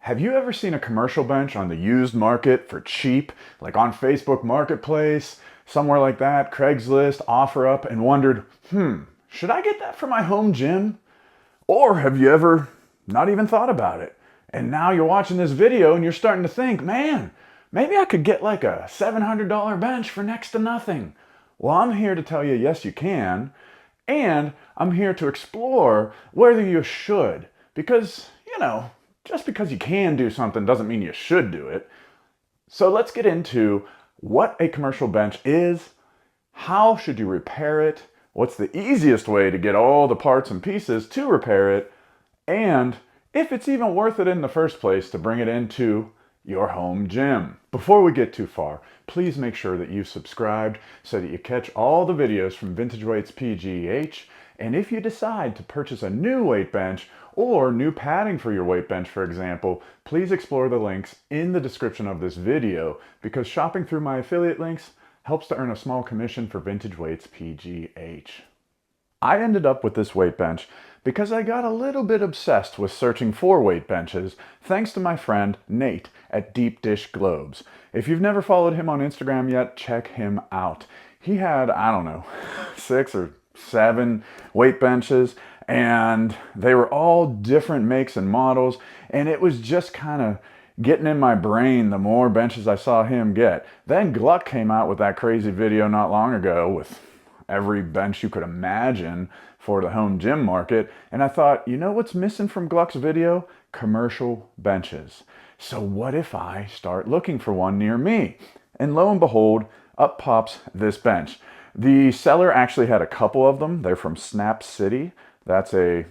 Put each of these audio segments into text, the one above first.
Have you ever seen a commercial bench on the used market for cheap, like on Facebook Marketplace, somewhere like that, Craigslist, OfferUp, and wondered, should I get that for my home gym? Or have you ever not even thought about it? And now you're watching this video and you're starting to think, man, maybe I could get like a $700 bench for next to nothing. Well, I'm here to tell you, yes, you can. And I'm here to explore whether you should. Because, just because you can do something doesn't mean you should do it. So let's get into what a commercial bench is, how should you repair it, what's the easiest way to get all the parts and pieces to repair it, and if it's even worth it in the first place to bring it into your home gym. Before we get too far, please make sure that you've subscribed so that you catch all the videos from VintageWeightsPGH. And if you decide to purchase a new weight bench or new padding for your weight bench, for example, please explore the links in the description of this video because shopping through my affiliate links helps to earn a small commission for VintageWeightsPGH. I ended up with this weight bench because I got a little bit obsessed with searching for weight benches thanks to my friend Nate at Deep Dish Globes. If you've never followed him on Instagram yet, check him out. He had, 6 or 7 weight benches, and they were all different makes and models, and it was just kind of getting in my brain the more benches I saw him get. Then Gluck came out with that crazy video not long ago with every bench you could imagine for the home gym market, and I thought, you know what's missing from Gluck's video? Commercial benches. So what if I start looking for one near me? And lo and behold, up pops this bench. The seller actually had a couple of them. They're from Snap City. That's a,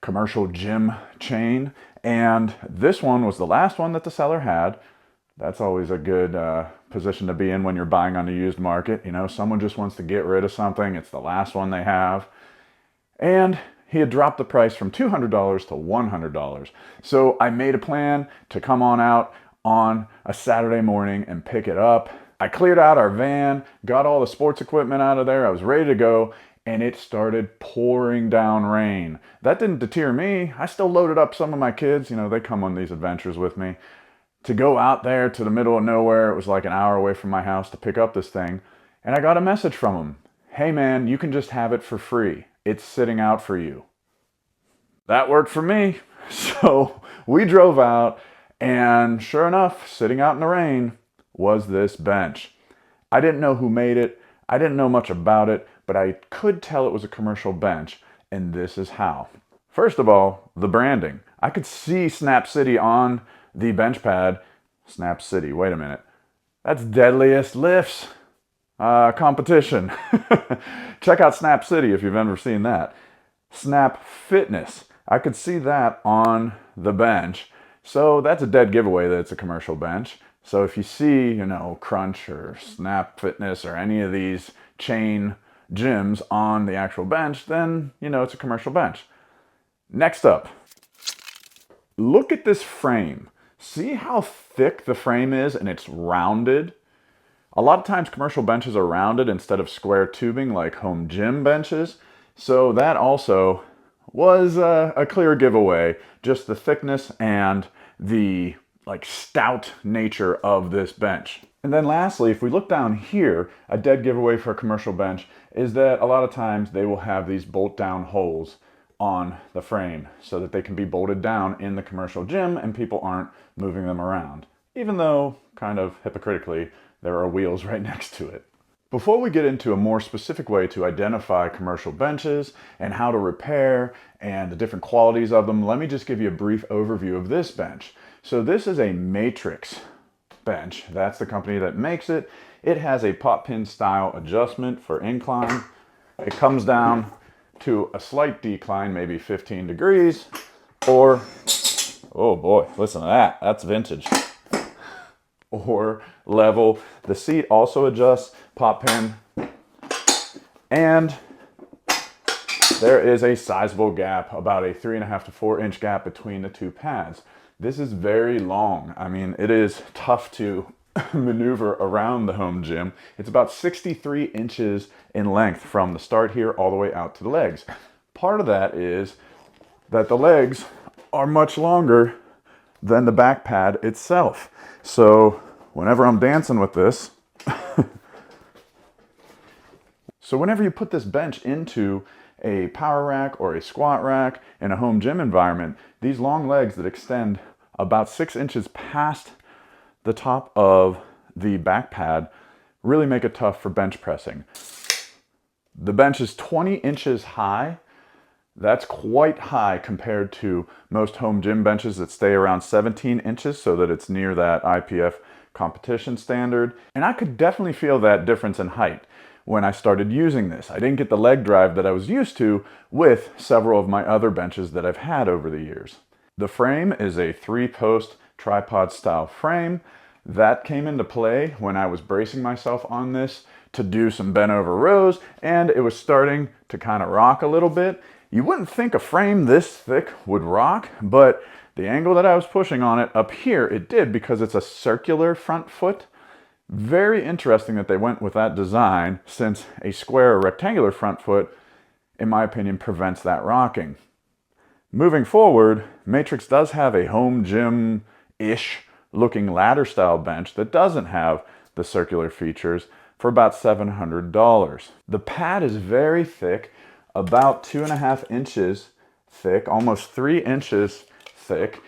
commercial gym chain. And this one was the last one that the seller had. That's always a good position to be in when you're buying on the used market. Someone just wants to get rid of something. It's the last one they have. And he had dropped the price from $200 to $100. So I made a plan to come on out on a Saturday morning and pick it up. I cleared out our van, got all the sports equipment out of there. I was ready to go, and it started pouring down rain. That didn't deter me. I still loaded up some of my kids. They come on these adventures with me. To go out there to the middle of nowhere, it was like an hour away from my house to pick up this thing. And I got a message from him. Hey man, you can just have it for free. It's sitting out for you. That worked for me. So we drove out, and sure enough, sitting out in the rain was this bench. I didn't know who made it. I didn't know much about it, but I could tell it was a commercial bench, and this is how. First of all, the branding. I could see Snap City on the bench pad. Snap City, wait a minute. That's Deadliest Lifts competition. Check out Snap City if you've ever seen that. Snap Fitness. I could see that on the bench. So that's a dead giveaway that it's a commercial bench. So if you see, Crunch or Snap Fitness or any of these chain gyms on the actual bench, then it's a commercial bench. Next up, look at this frame. See how thick the frame is and it's rounded? A lot of times commercial benches are rounded instead of square tubing like home gym benches. So that also was a clear giveaway, just the thickness and the stout nature of this bench. And then lastly, if we look down here, a dead giveaway for a commercial bench is that a lot of times they will have these bolt down holes on the frame so that they can be bolted down in the commercial gym and people aren't moving them around. Even though, kind of hypocritically, there are wheels right next to it. Before we get into a more specific way to identify commercial benches and how to repair and the different qualities of them, let me just give you a brief overview of this bench. So this is a Matrix bench. That's the company that makes it. It has a pop pin style adjustment for incline. It comes down to a slight decline, maybe 15 degrees, or, oh boy, listen to that, that's vintage. Or level. The seat also adjusts, pop pin, and there is a sizable gap, about a 3.5 to 4 inch gap between the two pads. This is very long. I mean, it is tough to maneuver around the home gym. It's about 63 inches in length from the start here all the way out to the legs. Part of that is that the legs are much longer than the back pad itself. So whenever I'm dancing with this, so whenever you put this bench into a power rack or a squat rack in a home gym environment, these long legs that extend about 6 inches past the top of the back pad really make it tough for bench pressing. The bench is 20 inches high. That's quite high compared to most home gym benches that stay around 17 inches, so that it's near that IPF competition standard. And I could definitely feel that difference in height when I started using this. I didn't get the leg drive that I was used to with several of my other benches that I've had over the years. The frame is a 3-post tripod style frame. That came into play when I was bracing myself on this to do some bent over rows, and it was starting to kind of rock a little bit. You wouldn't think a frame this thick would rock, but the angle that I was pushing on it up here, it did, because it's a circular front foot. Very interesting that they went with that design, since a square or rectangular front foot, in my opinion, prevents that rocking. Moving forward, Matrix does have a home gym-ish looking ladder style bench that doesn't have the circular features for about $700. The pad is very thick, about 2.5 inches thick, almost 3 inches thick,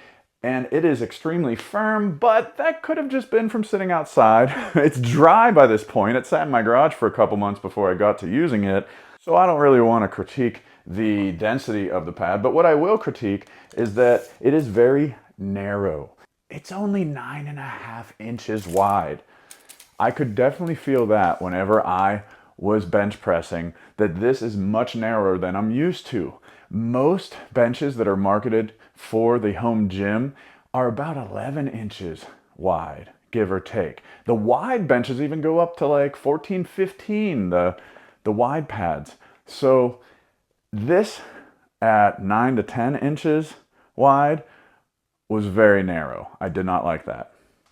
and it is extremely firm, but that could have just been from sitting outside. It's dry by this point. It sat in my garage for a couple months before I got to using it, so I don't really want to critique the density of the pad, but what I will critique is that it is very narrow. It's only 9.5 inches wide. I could definitely feel that whenever I was bench pressing, that this is much narrower than I'm used to. Most benches that are marketed for the home gym are about 11 inches wide, give or take. The wide benches even go up to like 14, 15, the wide pads. So this at 9 to 10 inches wide was very narrow. I did not like that.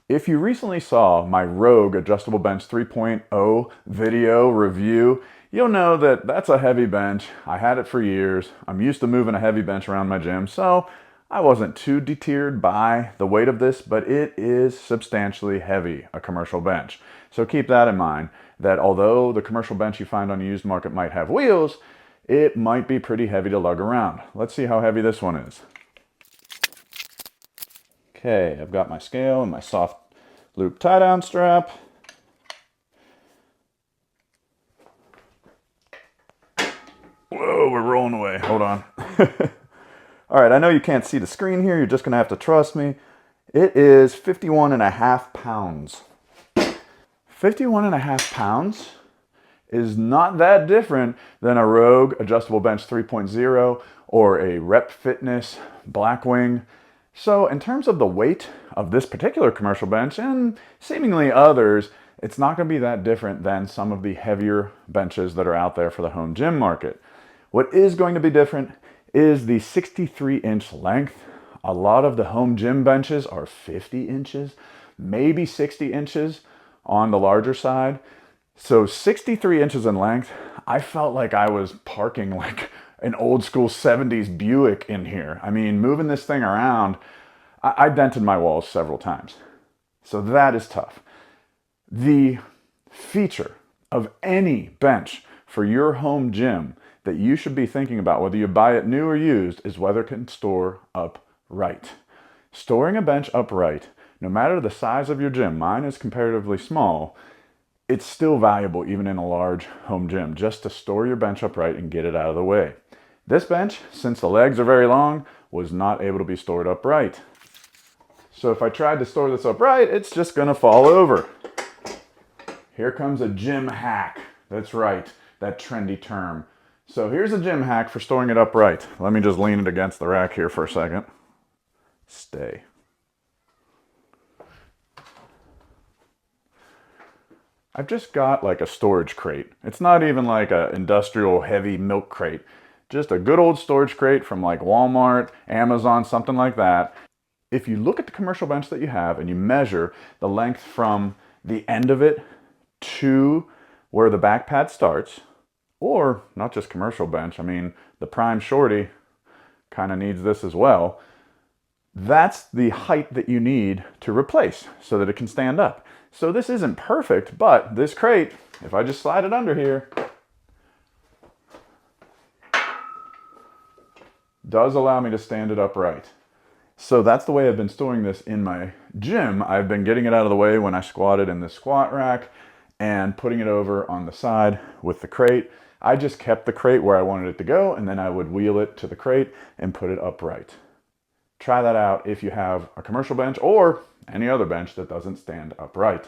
If you recently saw my Rogue Adjustable Bench 3.0 video review, you'll know that that's a heavy bench. I had it for years. I'm used to moving a heavy bench around my gym, so I wasn't too deterred by the weight of this, but it is substantially heavy, a commercial bench. So keep that in mind, that although the commercial bench you find on the used market might have wheels, it might be pretty heavy to lug around. Let's see how heavy this one is. Okay, I've got my scale and my soft loop tie-down strap. Whoa, we're rolling away. Hold on. All right, I know you can't see the screen here. You're just going to have to trust me. It is 51.5 pounds. 51.5 pounds is not that different than a Rogue Adjustable Bench 3.0 or a Rep Fitness Blackwing. So in terms of the weight of this particular commercial bench, and seemingly others, it's not going to be that different than some of the heavier benches that are out there for the home gym market. What is going to be different is the 63-inch length. A lot of the home gym benches are 50 inches, maybe 60 inches on the larger side. So 63 inches in length, I felt like I was parking like an old school 70s Buick in here. I mean, moving this thing around, I dented my walls several times. So that is tough. The feature of any bench for your home gym that you should be thinking about, whether you buy it new or used, is whether it can store upright. Storing a bench upright, no matter the size of your gym, mine is comparatively small, it's still valuable even in a large home gym, just to store your bench upright and get it out of the way. This bench, since the legs are very long, was not able to be stored upright. So if I tried to store this upright, it's just gonna fall over. Here comes a gym hack. That's right, that trendy term. So here's a gym hack for storing it upright. Let me just lean it against the rack here for a second. Stay. I've just got like a storage crate. It's not even like an industrial heavy milk crate. Just a good old storage crate from like Walmart, Amazon, something like that. If you look at the commercial bench that you have and you measure the length from the end of it to where the back pad starts, or not just commercial bench, I mean, the Prime Shorty kind of needs this as well. That's the height that you need to replace so that it can stand up. So this isn't perfect, but this crate, if I just slide it under here, does allow me to stand it upright. So that's the way I've been storing this in my gym. I've been getting it out of the way when I squatted in the squat rack and putting it over on the side with the crate. I just kept the crate where I wanted it to go, and then I would wheel it to the crate and put it upright. Try that out if you have a commercial bench or any other bench that doesn't stand upright.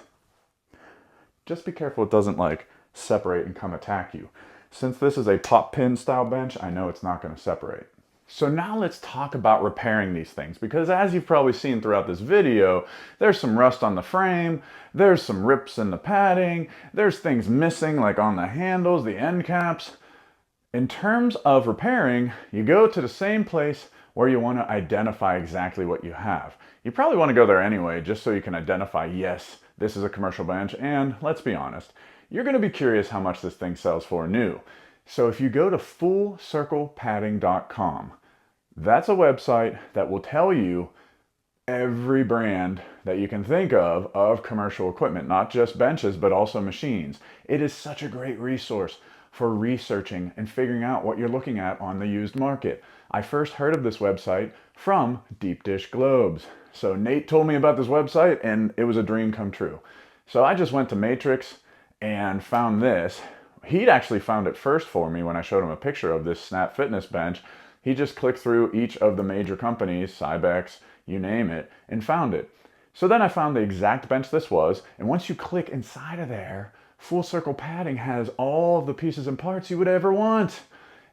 Just be careful it doesn't like separate and come attack you. Since this is a pop pin style bench, I know it's not going to separate. So now let's talk about repairing these things, because as you've probably seen throughout this video, there's some rust on the frame, there's some rips in the padding, there's things missing like on the handles, the end caps. In terms of repairing, you go to the same place where you want to identify exactly what you have. You probably want to go there anyway, just so you can identify, yes, this is a commercial bench, and let's be honest, you're going to be curious how much this thing sells for new. So if you go to fullcirclepadding.com, that's a website that will tell you every brand that you can think of commercial equipment, not just benches, but also machines. It is such a great resource for researching and figuring out what you're looking at on the used market. I first heard of this website from Deep Dish Globes. So Nate told me about this website and it was a dream come true. So I just went to Matrix and found this. He'd actually found it first for me when I showed him a picture of this Snap Fitness bench. He just clicked through each of the major companies, Cybex, you name it, and found it. So then I found the exact bench this was, and once you click inside of there, Full Circle Padding has all of the pieces and parts you would ever want.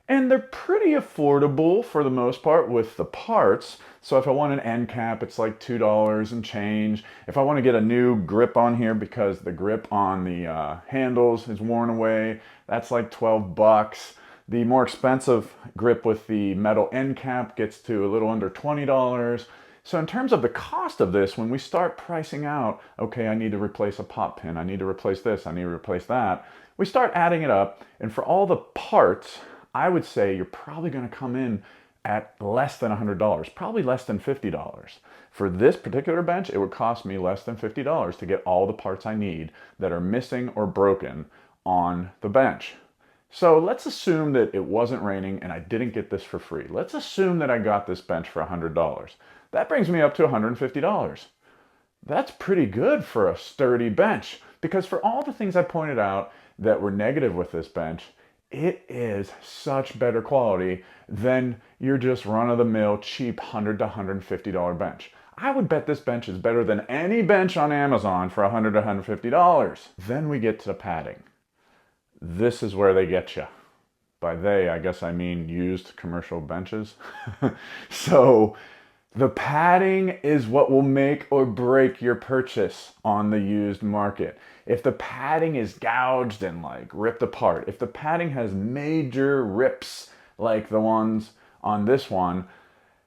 And they're pretty affordable for the most part with the parts. So if I want an end cap, it's like $2 and change. If I want to get a new grip on here because the grip on the handles is worn away, that's like 12 bucks. The more expensive grip with the metal end cap gets to a little under $20. So in terms of the cost of this, when we start pricing out, okay, I need to replace a pop pin, I need to replace this, I need to replace that, we start adding it up, and for all the parts, I would say you're probably going to come in at less than $100, probably less than $50. For this particular bench, it would cost me less than $50 to get all the parts I need that are missing or broken on the bench. So let's assume that it wasn't raining and I didn't get this for free. Let's assume that I got this bench for $100. That brings me up to $150. That's pretty good for a sturdy bench, because for all the things I pointed out that were negative with this bench, it is such better quality than your just run-of-the-mill cheap $100 to $150 bench. I would bet this bench is better than any bench on Amazon for $100 to $150. Then we get to the padding. This is where they get you. By they, I guess I mean used commercial benches. So the padding is what will make or break your purchase on the used market. If the padding is gouged and like ripped apart, if the padding has major rips like the ones on this one,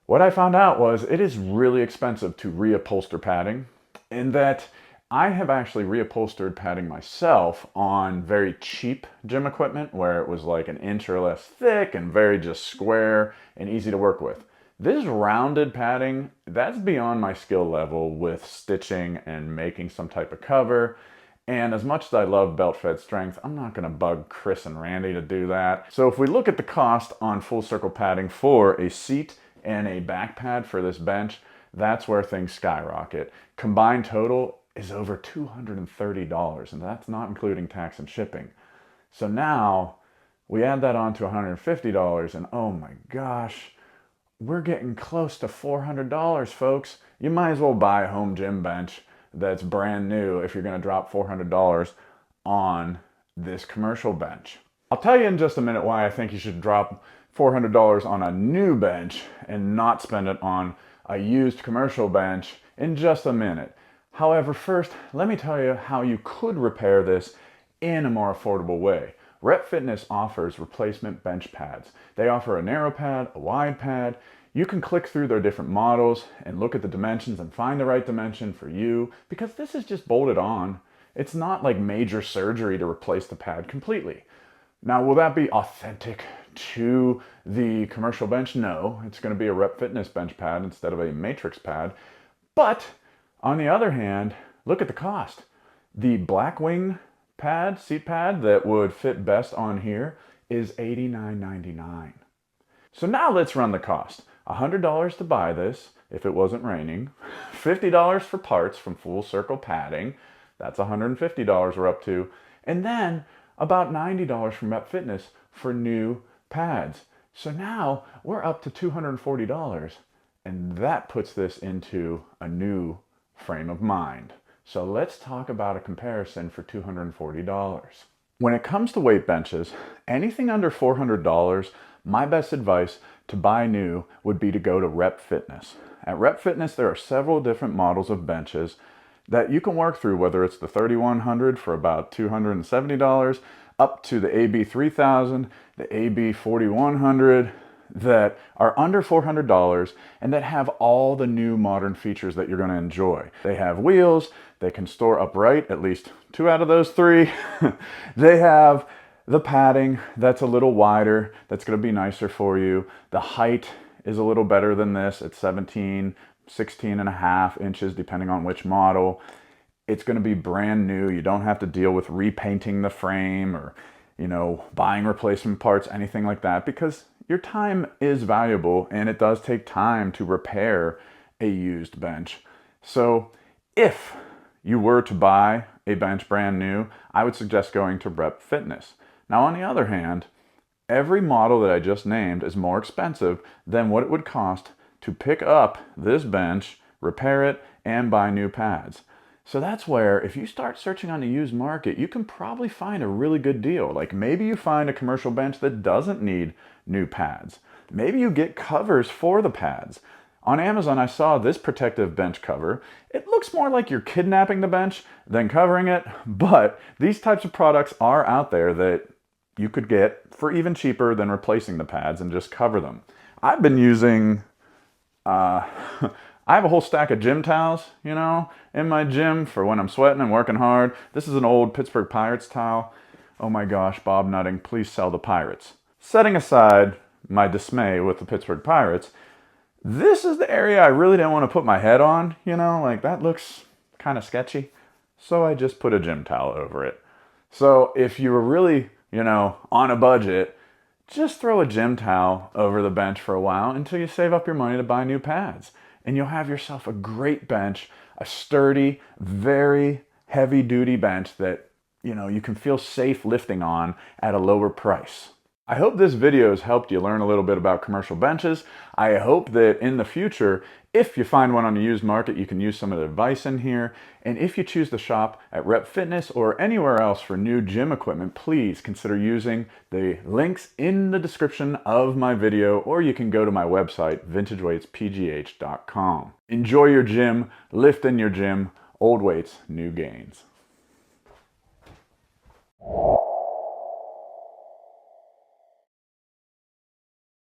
what I found out was it is really expensive to reupholster padding, in that I have actually reupholstered padding myself on very cheap gym equipment where it was like an inch or less thick and very just square and easy to work with. This rounded padding, that's beyond my skill level with stitching and making some type of cover. And as much as I love belt-fed strength, I'm not gonna bug Chris and Randy to do that. So if we look at the cost on Full Circle padding for a seat and a back pad for this bench, that's where things skyrocket. Combined total is over $230, and that's not including tax and shipping. So now we add that on to $150, and oh my gosh, we're getting close to $400, folks. You might as well buy a home gym bench that's brand new if you're going to drop $400 on this commercial bench. I'll tell you in just a minute why I think you should drop $400 on a new bench and not spend it on a used commercial bench in just a minute. However, first, let me tell you how you could repair this in a more affordable way. Rep Fitness offers replacement bench pads. They offer a narrow pad, a wide pad. You can click through their different models and look at the dimensions and find the right dimension for you, because this is just bolted on. It's not like major surgery to replace the pad completely. Now, will that be authentic to the commercial bench? No, it's going to be a Rep Fitness bench pad instead of a Matrix pad. But on the other hand, look at the cost. The Blackwing pad, seat pad that would fit best on here is $89.99. So now let's run the cost. $100 to buy this if it wasn't raining, $50 for parts from Full Circle Padding, that's $150 we're up to, and then about $90 from Rep Fitness for new pads. So now we're up to $240, and that puts this into a new frame of mind. So let's talk about a comparison for $240. When it comes to weight benches, anything under $400, my best advice to buy new would be to go to Rep Fitness. At Rep Fitness, there are several different models of benches that you can work through, whether it's the 3100 for about $270, up to the AB3000, the AB4100, that are under $400 and that have all the new modern features that you're going to enjoy. They have wheels, they can store upright, at least 2 out of those 3. They have the padding that's a little wider, that's going to be nicer for you. The height is a little better than this. It's 16 and a half inches, depending on which model. It's going to be brand new. You don't have to deal with repainting the frame or, buying replacement parts, anything like that, because your time is valuable and it does take time to repair a used bench. So if you were to buy a bench brand new, I would suggest going to Rep Fitness. Now, on the other hand, every model that I just named is more expensive than what it would cost to pick up this bench, repair it, and buy new pads. So that's where, if you start searching on the used market, you can probably find a really good deal. Like maybe you find a commercial bench that doesn't need new pads. Maybe you get covers for the pads. On Amazon, I saw this protective bench cover. It looks more like you're kidnapping the bench than covering it, but these types of products are out there that you could get for even cheaper than replacing the pads and just cover them. I've been using, I have a whole stack of gym towels, in my gym for when I'm sweating and working hard. This is an old Pittsburgh Pirates towel. Oh my gosh, Bob Nutting, please sell the Pirates. Setting aside my dismay with the Pittsburgh Pirates, this is the area I really didn't want to put my head on, like that looks kind of sketchy. So I just put a gym towel over it. So if you were really, on a budget, just throw a gym towel over the bench for a while until you save up your money to buy new pads. And you'll have yourself a great bench, a sturdy, very heavy-duty bench that, you can feel safe lifting on at a lower price. I hope this video has helped you learn a little bit about commercial benches. I hope that in the future, if you find one on the used market, you can use some of the advice in here. And if you choose to shop at Rep Fitness or anywhere else for new gym equipment, please consider using the links in the description of my video, or you can go to my website, VintageWeightsPGH.com. Enjoy your gym, lift in your gym, old weights, new gains.